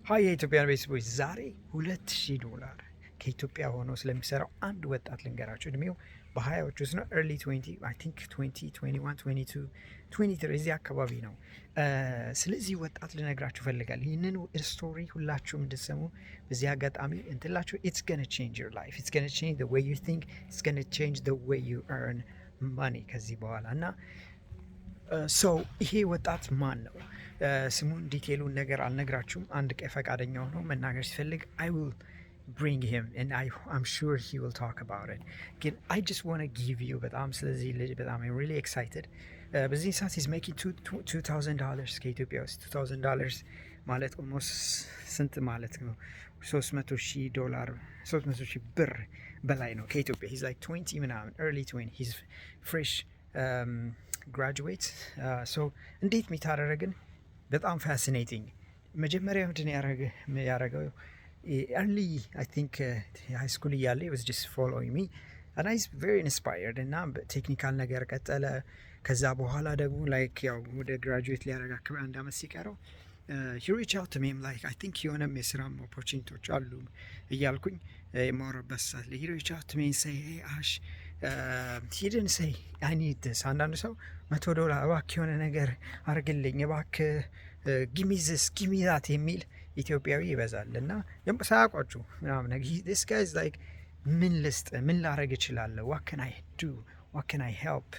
ሀይ የኢትዮጵያን ቤተሰቦች ዛሬ $2000 ከኢትዮጵያ ሆኖ ስለሚሰራው አንድ ወጣት ልንገራቸው። እድሜው በሀያዎች ውስጥ ነው። ኤርሊ 20 አይ ቲንክ 20 21 22 23 እዚህ አካባቢ ነው። ስለዚህ ወጣት ልነግራችሁ ፈልጋል። ይህንን ስቶሪ ሁላችሁም እንድትሰሙ በዚህ አጋጣሚ እንትላችሁ ኢትስ ገነ ቼንጅ ዮር ላይፍ ኢትስ ገነ ቼንጅ ዘ ዌይ ዩ ቲንክ ኢትስ ገነ ቼንጅ ዘ ዌይ ዩ ኤርን ማኒ ከዚህ በኋላ እና ሰው ይሄ ወጣት ማን ነው? ስሙን ዲቴሉን ነገር አልነግራችሁም። አንድ ቀን ፈቃደኛ ሆኖ መናገር ሲፈልግ I will bring him and I'm sure he will talk about it. ግን I just want to give you በጣም ስለዚህ ልጅ በጣም I'm really excited. በዚህ ሰዓት he's making $2,000 ከኢትዮጵያ ውስጥ $2,000 ማለት almost ስንት ማለት ነው? $300,000 $300,000 ብር በላይ ነው ከኢትዮጵያ። he's like 20 ምናምን early 20 he's fresh graduate. so እንዴት ሚታረግን በጣም ፋሲኔቲንግ። መጀመሪያ ምንድን ያረገው early I think high school እያለ he was just following me and I was very inspired እና ቴክኒካል ነገር ቀጠለ። ከዛ በኋላ ደግሞ like ያው ወደ graduate ሊያረግ አካባቢ አንድ አመት ሲቀረው he reached out to me like I think የሆነም የስራም ኦፖርቹኒቲዎች አሉ እያልኩኝ የማወራበት ሰዓት ላይ he reached out to me and say hey Ash he didn't say I need this. አንዳንድ ሰው $100 እባክህ የሆነ ነገር አርግልኝ እባክህ give me this give me that የሚል ኢትዮጵያዊ ይበዛል እና ሳያውቋችሁ ምናምን this guy is like ምን ልስጥ ምን ላረግ እችላለሁ what can I do what can I help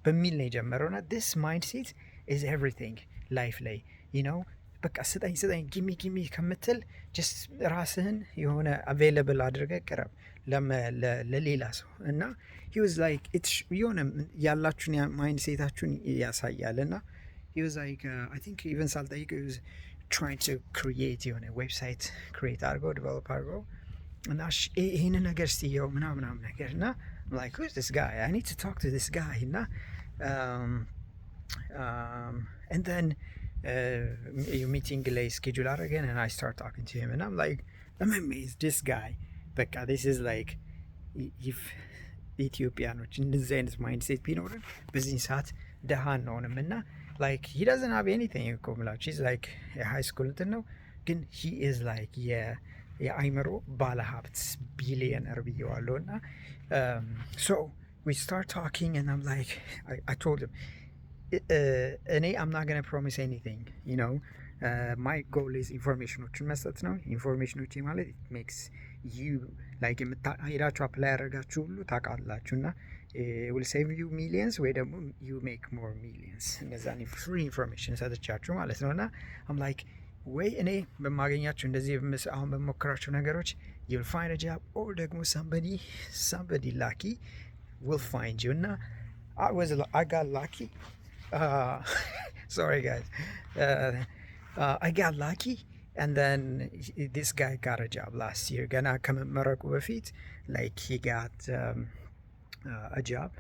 በሚል ነው የጀመረው እና this mindset is everything life ላይ you know በቃ ስጠኝ ጊሚ ከምትል just ራስህን የሆነ available አድርገህ ቅረብ ለሌላ ሰው እና he was like it's የሆነ ያላችሁን ማይንድሴታችሁን ያሳያል እና he was like I think even ሳልጠይቀው he was trying to create የሆነ ዌብሳይት create አድርገው develop አድርገው እና ይህን ነገር ስየው ምናምን ነገር እና I'm like who's this guy I need to talk to this guy እና and then meeting ላይ schedule አደረገን and I start talking to him and I'm like I'm amazed this guy በቃ this is like if ኢትዮጵያኖች እንደዚህ አይነት ማይንድሴት ቢኖርን በዚህ ሰዓት ደሃ አንሆንም እና like he doesn't have anything እኮ ምላችሁ he's like የሃይ ስኩል እንትን ነው ግን he is like የአይምሮ ባለሀብት ቢሊየነር ብየዋለሁ እና so we start talking and I'm like I told him እኔ I'm not gonna promise anything you know my goal is ኢንፎርሜሽኖችን መስጠት ነው። ኢንፎርሜሽኖች ማለት it makes you like ሄዳችሁ አፕላይ ያደረጋችሁ ሁሉ ታውቃላችሁ እና will save you millions ወይ ደግሞ you make more millions እነዛን free information ሰጥቻችሁ ማለት ነው እና I'm like ወይ እኔ በማገኛችሁ እንደዚህ አሁን በሞክራችሁ ነገሮች you'll find a job or ደግሞ somebody lucky will find you እና I got lucky sorry guys I got lucky and then this guy got a job last year ገና ከመመረቁ በፊት like he got a job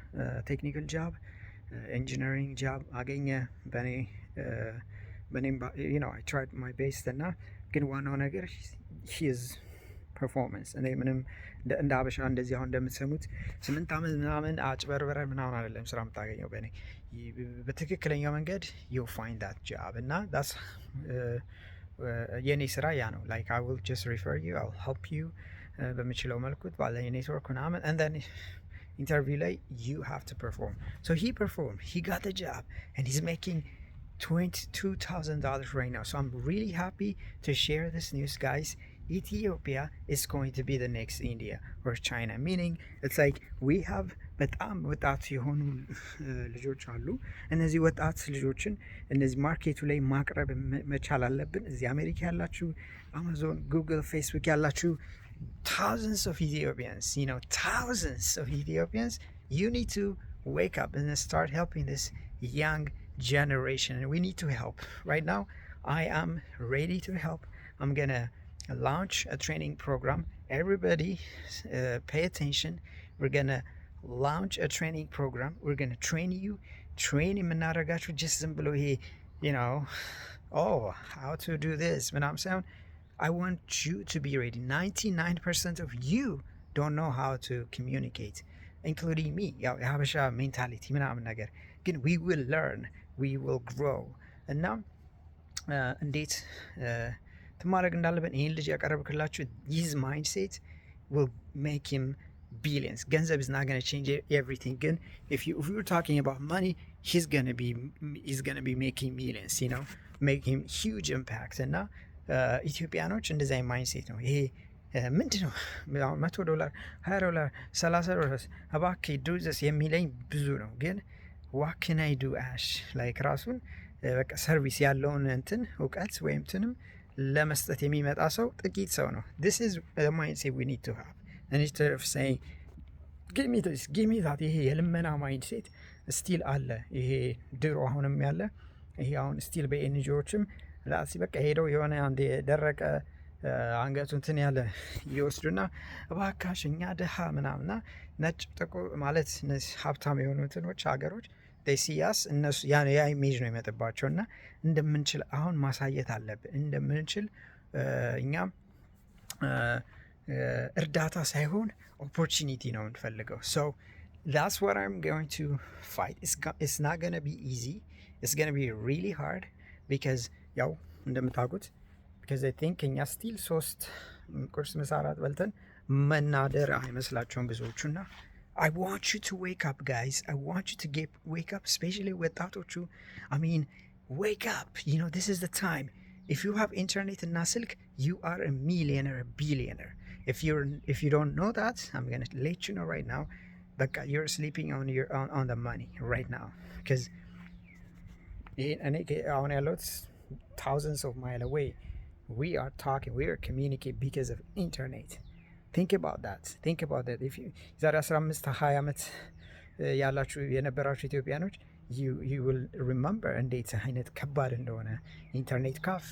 technical job engineering job አገኘ በኔም you know I tried my best እና ግን ዋናው ነገር his performance እኔ ምንም እንደ አበሻ እንደዚህ አሁን እንደምትሰሙት 8 ዓመት ምናምን አጭበርበረ ምናምን አይደለም ስራ የምታገኘው በእኔ በትክክለኛው መንገድ you'll find that job እና that's የኔ ስራ ያ ነው like I will just refer you I'll help you በምችለው መልኩ ባለኝ ኔትወርክ ምናምን and then interview ላይ you have to perform so he performed he got the job and he's making $22,000 right now so I'm really happy to share this news guys. Ethiopia is going to be the next India or China meaning it's like we have በጣም ወጣት የሆኑ ልጆች አሉ። እነዚህ ወጣት ልጆችን እነዚህ ማርኬቱ ላይ ማቅረብ መቻል አለብን። እዚህ አሜሪካ ያላችሁ አማዞን ጉግል ፌስቡክ ያላችሁ thousands of Ethiopians you know thousands of Ethiopians you need to wake up and start helping this young generation and we need to help right now. I am ready to help. I'm gonna launch a training program everybody pay attention we're gonna launch a training program we're gonna train የምናደርጋችሁ just ዝም ብሎ ይሄ you know oh how to do this when I'm saying I want you to be ready 99% of you don't know how to communicate including me ያው የሀበሻ ሜንታሊቲ ምናምን ነገር ግን we will learn we will grow እና እንዴት ማድረግ እንዳለብን ይህን ልጅ ያቀረብክላችሁ ሂዝ ማይንድሴት will make him billions. ገንዘብ is not going to change everything. ግን if you're talking about money, he's going to be making millions, you know, making huge impact. እና ኢትዮጵያኖች እንደዛ ማይንድሴት ነው ይሄ። ምንድን ነው $100 $20 $30 እባክህ ዱ ዘስ የሚለኝ ብዙ ነው። ግን what can I do ash like ራሱን በቃ ሰርቪስ ያለውን እንትን እውቀት ወይም ትንም ለመስጠት የሚመጣ ሰው ጥቂት ሰው ነው። this is the mindset we need to have instead of saying give me that ይሄ የልመና ማይንድሴት ስቲል አለ። ይሄ ድሮ አሁንም ያለ ይሄ አሁን ስቲል በኤንጂዎችም ላሲ በቃ ሄደው የሆነ አንድ የደረቀ አንገቱ እንትን ያለ ይወስዱና እባካሽ እኛ ድሃ ምናምና ነጭ ጥቁር ማለት ሀብታም የሆኑ እንትኖች ሀገሮች ሲያስ እነሱ ያ ኢሜጅ ነው የሚመጥባቸው። እና እንደምንችል አሁን ማሳየት አለብን እንደምንችል እኛም እርዳታ ሳይሆን ኦፖርቹኒቲ ነው የምንፈልገው። so that's what I'm going to fight. It's not going to be easy. It's going to be really hard because ያው እንደምታውቁት because I think እኛ ስቲል 3 ቁርስ ምሳ እራት በልተን መናደር አይመስላቸውም ብዙዎቹና I want you to wake up, guys. I want you to wake up, especially ወጣቶቹ. I mean, wake up. You know, this is the time. If you have internet and silk, you are a millionaire, a billionaire. If you don't know that, I'm going to let you know right now. But you're sleeping on the money right now because on a lot thousands of miles away. We are communicating because of internet. Think about that. If you ዛሬ 15-20 ዓመት ያላችሁ የነበራችሁ ኢትዮጵያኖች you will remember እንዴት አይነት ከባድ እንደሆነ ኢንተርኔት ካፌ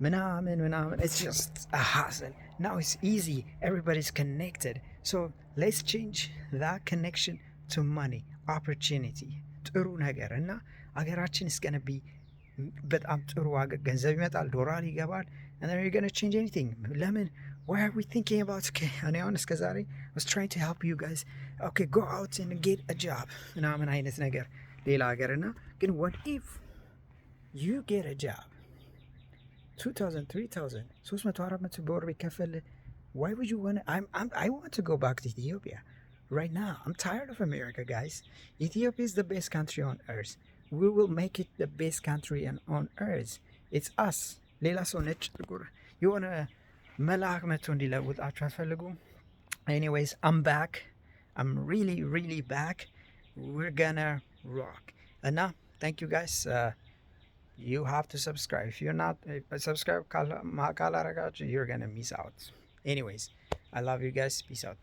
ምናምን it's just a hassle. Now it's easy. Everybody's connected. So let's change that connection to money, opportunity. ጥሩ ነገር እና አገራችን is going to be በጣም ጥሩ ገንዘብ ይመጣል፣ ዶላር ይገባል and then you're going to change anything. ለምን why are we thinking about እኔ አሁን እስከ ዛሬ was trying to help you guys, okay, go out and get a job ምናምን አይነት ነገር ሌላ ሀገር እና ግን what if you get a job 2000 3000 300 400 በወር ቢከፈል why would you want to I want to go back to Ethiopia right now. I'm tired of America, guys. Ethiopia is the best country on earth. We will make it the best country on earth. It's us. ሌላ ሰው ነጭ ጥቁር የሆነ መልአክ መጥቶ እንዲለውጣችሁ አትፈልጉም? Anyways, I'm back. I'm really back. We're gonna rock. And now, thank you guys. You have to subscribe. If you're not subscribe, you're gonna miss out. Anyways, I love you guys. Peace out.